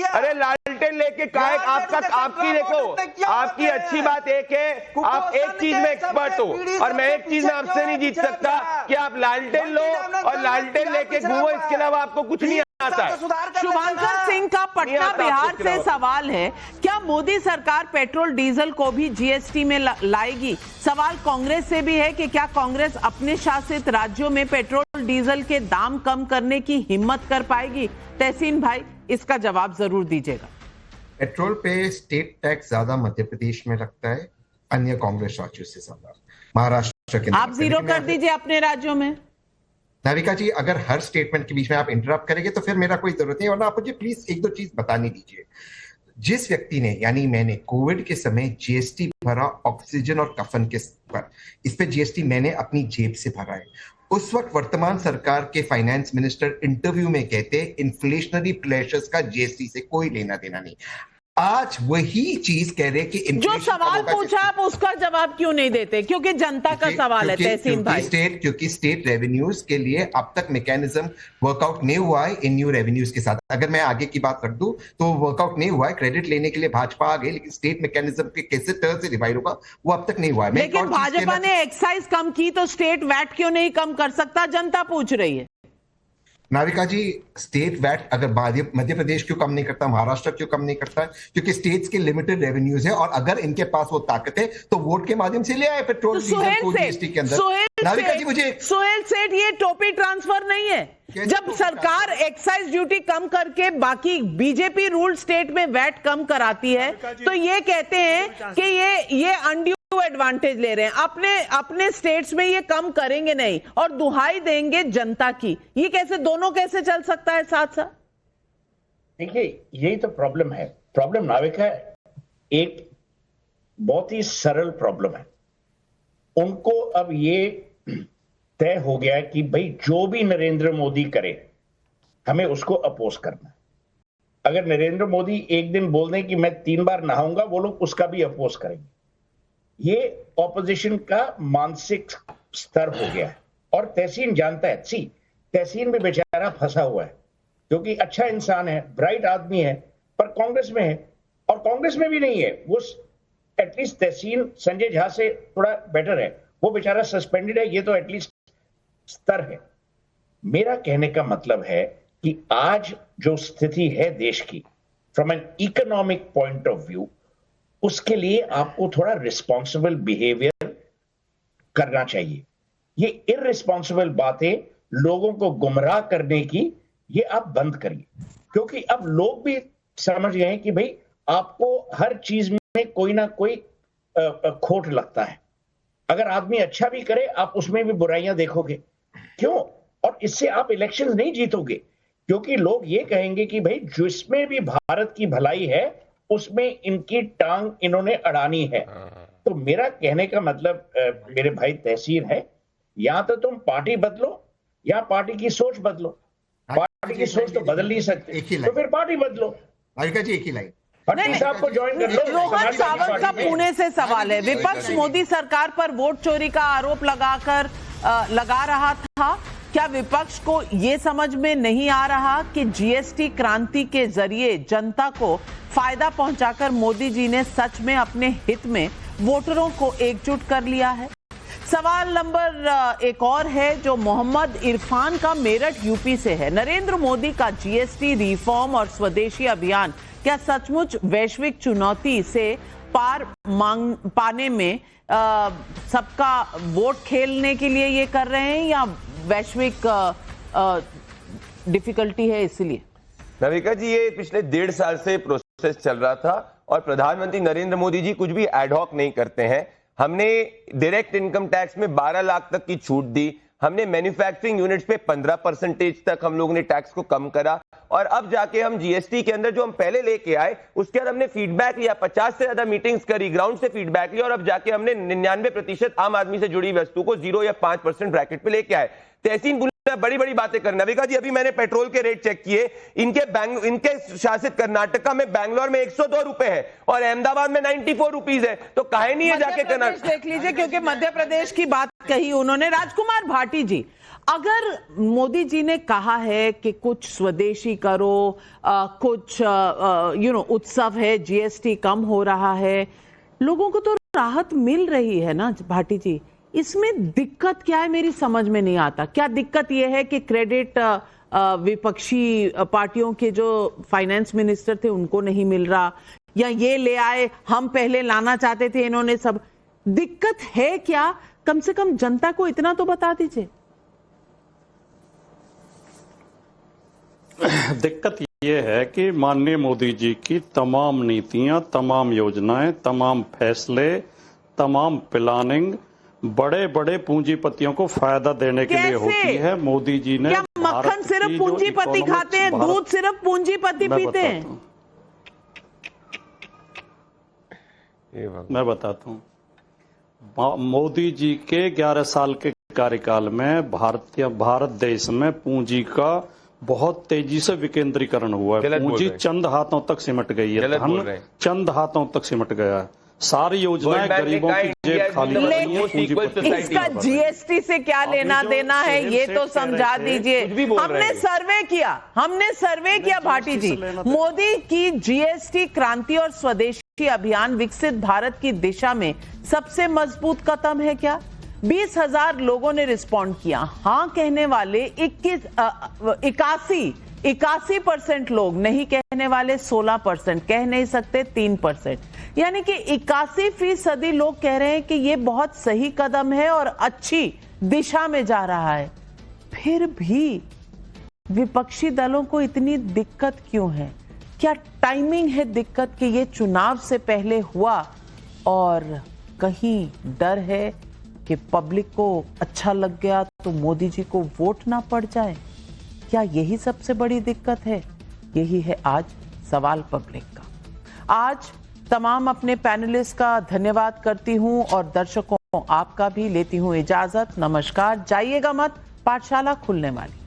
अरे लालटेन लेके काहे? आपकी देखो, आपकी अच्छी बात एक है, आप एक चीज में एक्सपर्ट हो और मैं एक चीज में आपसे नहीं जीत सकता कि आप लालटेन लो और लालटेन लेके घूमो, इसके अलावा आपको कुछ नहीं आता है। शुभांकर सिंह का पटना बिहार से सवाल है, क्या मोदी सरकार पेट्रोल डीजल को भी जीएसटी में लाएगी? सवाल कांग्रेस से भी है कि क्या कांग्रेस अपने शासित राज्यों में पेट्रोल डीजल के दाम कम करने की हिम्मत कर पाएगी? तहसीन भाई, इसका जवाब जरूर दीजिएगा। पेट्रोल पे स्टेट टैक्स ज्यादा मध्य प्रदेश में लगता है, अन्य कांग्रेस राज्यों से ज्यादा महाराष्ट्र के। आप जीरो कर दीजिए अपने राज्यों में। नाविका जी, अगर हर स्टेटमेंट के बीच में आप इंटरप्ट करेंगे तो फिर मेरा कोई जरूरत नहीं, वरना आप मुझे प्लीज एक दो चीज बतानी दीजिए। जिस व्यक्ति ने, यानी मैंने, कोविड के समय जीएसटी भरा ऑक्सीजन और कफन के पर, इस पे जीएसटी मैंने अपनी जेब से भरा है। उस वक्त वर्तमान सरकार के फाइनेंस मिनिस्टर इंटरव्यू में कहते इन्फ्लेशनरी प्रेशर्स का जीएसटी से कोई लेना देना नहीं। आज वही चीज कह रहे कि जो सवाल पूछा आप उसका जवाब क्यों नहीं देते? क्योंकि जनता का सवाल है तहसीन भाई। क्योंकि स्टेट रेवेन्यूज के लिए अब तक मैकेनिज्म वर्कआउट नहीं हुआ है इन न्यू रेवेन्यूज के साथ। अगर मैं आगे की बात कर दूं तो वर्कआउट नहीं हुआ है। क्रेडिट लेने के लिए भाजपा आ गई, लेकिन स्टेट मैकेनिज्म के कैसे तरह से डिवाइड होगा वो अब तक नहीं हुआ है। लेकिन भाजपा ने एक्साइज कम की तो स्टेट वैट क्यों नहीं कम कर सकता? जनता पूछ रही है। नाविका जी, स्टेट वैट अगर मध्य प्रदेश क्यों कम नहीं करता, महाराष्ट्र क्यों कम नहीं करता? क्योंकि स्टेट्स के लिमिटेड रेवेन्यूज है और अगर इनके पास वो ताकत है तो वोट के माध्यम से ले आए पेट्रोल डीजल को जीएसटी के अंदर। नाविका जी, मुझे सोहेल सेठ, ये टोपी ट्रांसफर नहीं है। जब सरकार एक्साइज ड्यूटी कम करके बाकी बीजेपी रूल स्टेट में वैट कम कराती है तो ये कहते हैं कि ये अनड्यू एडवांटेज ले रहे हैं, अपने स्टेट्स में ये कम करेंगे नहीं और दुहाई देंगे जनता की। ये कैसे, दोनों कैसे चल सकता है साथ साथ? देखिए, यही तो प्रॉब्लम है। प्रॉब्लम नाविका एक बहुत ही सरल प्रॉब्लम है। उनको अब ये तय हो गया कि भाई जो भी नरेंद्र मोदी करे हमें उसको अपोज करना है। अगर नरेंद्र मोदी एक दिन बोल दें कि मैं 3 बार नहाऊंगा, वो लोग उसका भी अपोज करेंगे। ये ऑपोजिशन का मानसिक स्तर हो गया है और तहसीन जानता है। तहसीन भी बेचारा फंसा हुआ है क्योंकि अच्छा इंसान है, ब्राइट आदमी है, पर कांग्रेस में है और कांग्रेस में भी नहीं है वो। एटलीस्ट तहसीन संजय झा से थोड़ा बेटर है, वो बेचारा सस्पेंडेड है, ये तो एटलीस्ट स्तर है। मेरा कहने का मतलब है कि आज जो स्थिति है देश की from an economic point of view, उसके लिए आपको थोड़ा रिस्पॉन्सिबल बिहेवियर करना चाहिए। ये इररिस्पॉन्सिबल बातें, लोगों को गुमराह करने की, ये आप बंद करिए। क्योंकि अब लोग भी समझ गए हैं कि भाई आपको हर चीज में कोई ना कोई खोट लगता है। अगर आदमी अच्छा भी करे आप उसमें भी बुराइयां देखोगे। क्यों? और इससे आप इलेक्शंस नहीं जीतोगे, क्योंकि लोग ये कहेंगे कि भाई जिसमें भी भारत की भलाई है उसमें इनकी टांग इन्होंने अड़ानी है। तो मेरा कहने का मतलब मेरे भाई तहसीन है, या तो तुम पार्टी बदलो या पार्टी की सोच बदलो। पार्टी की सोच तो बदल नहीं सकते, तो फिर पार्टी बदलो। जी, एक ही लाइन। साहब को ज्वाइन कर लो। रोहन सावंत का पुणे से सवाल है। विपक्ष मोदी सरकार पर वोट चोरी का आरोप लगा रहा था। क्या विपक्ष को ये समझ में नहीं आ रहा कि जीएसटी क्रांति के जरिए जनता को फायदा पहुंचाकर मोदी जी ने सच में अपने हित में वोटरों को एकजुट कर लिया है? सवाल नंबर एक और है जो मोहम्मद इरफान का मेरठ यूपी से है। नरेंद्र मोदी का जीएसटी रिफॉर्म और स्वदेशी अभियान क्या सचमुच वैश्विक चुनौती से पार पाने में सबका वोट खेलने के लिए ये कर रहे हैं या वैश्विक डिफिकल्टी है इसलिए? नाविका जी, ये पिछले 1.5 साल से प्रोसेस चल रहा था और प्रधानमंत्री नरेंद्र मोदी जी कुछ भी एडहॉक नहीं करते हैं। हमने डायरेक्ट इनकम टैक्स में 12 लाख तक की छूट दी, हमने मैन्युफैक्चरिंग यूनिट्स पे 15% तक हम लोगों ने टैक्स को कम करा और अब जाके हम जीएसटी के अंदर जो हम पहले लेके आए उसके अंदर हमने फीडबैक लिया, 50 से ज्यादा मीटिंग्स करी, ग्राउंड से फीडबैक लिया और अब जाके हमने 99% आम आदमी से जुड़ी वस्तु को 0 या 5% ब्रैकेट पे लेके आए। तहसीन बड़ी बड़ी बातें करना। नाविका जी, अभी मैंने पेट्रोल के रेट चेक किए, इनके शासित कर्नाटका में बैंगलोर में 102 रुपए है और अहमदाबाद में 94 रुपीज है। तो काहे नहीं है जाके कर्नाटक देख लीजिए, क्योंकि मध्य प्रदेश की बात कही उन्होंने। राजकुमार भाटी जी, अगर मोदी जी ने कहा है कि कुछ स्वदेशी करो, कुछ उत्सव है, जीएसटी कम हो रहा है, लोगों को तो राहत मिल रही है ना भाटी जी, इसमें दिक्कत क्या है मेरी समझ में नहीं आता। क्या दिक्कत यह है कि क्रेडिट विपक्षी पार्टियों के जो फाइनेंस मिनिस्टर थे उनको नहीं मिल रहा, या ये ले आए हम पहले लाना चाहते थे इन्होंने सब? दिक्कत है क्या? कम से कम जनता को इतना तो बता दीजिए। दिक्कत ये है कि माननीय मोदी जी की तमाम नीतियां, तमाम योजनाएं, तमाम फैसले, तमाम प्लानिंग बड़े बड़े पूंजीपतियों को फायदा देने के लिए होती है। मोदी जी ने, क्या मक्खन सिर्फ पूंजीपति खाते हैं, दूध सिर्फ पूंजीपति पीते हैं? मैं बताता हूं। मोदी जी के 11 साल के कार्यकाल में भारत देश में पूंजी का बहुत तेजी से विकेंद्रीकरण हुआ है। पूंजी चंद हाथों तक सिमट गई है, धन चंद हाथों तक सिमट गया है। सारी योजनाएं गरीबों की जेब खाली कर रही हैं, पूंजीपति। इसका जीएसटी से क्या लेना देना है ये तो समझा दीजिए। हमने सर्वे किया भाटी जी, मोदी की जीएसटी क्रांति और स्वदेशी अभियान विकसित भारत की दिशा में सबसे मजबूत कदम है क्या? 20,000 लोगों ने रिस्पॉन्ड किया। हाँ कहने वाले 81% लोग, नहीं कहने वाले 16%, कह नहीं सकते 3%, यानी कि 81% लोग कह रहे हैं कि ये बहुत सही कदम है और अच्छी दिशा में जा रहा है। फिर भी विपक्षी दलों को इतनी दिक्कत क्यों है? क्या टाइमिंग है दिक्कत कि ये चुनाव से पहले हुआ और कहीं डर है कि पब्लिक को अच्छा लग गया तो मोदी जी को वोट ना पड़ जाए? क्या यही सबसे बड़ी दिक्कत है? यही है आज सवाल पब्लिक का। आज तमाम अपने पैनलिस्ट का धन्यवाद करती हूं और दर्शकों आपका भी लेती हूं इजाजत। नमस्कार। जाइएगा मत, पाठशाला खुलने वाली।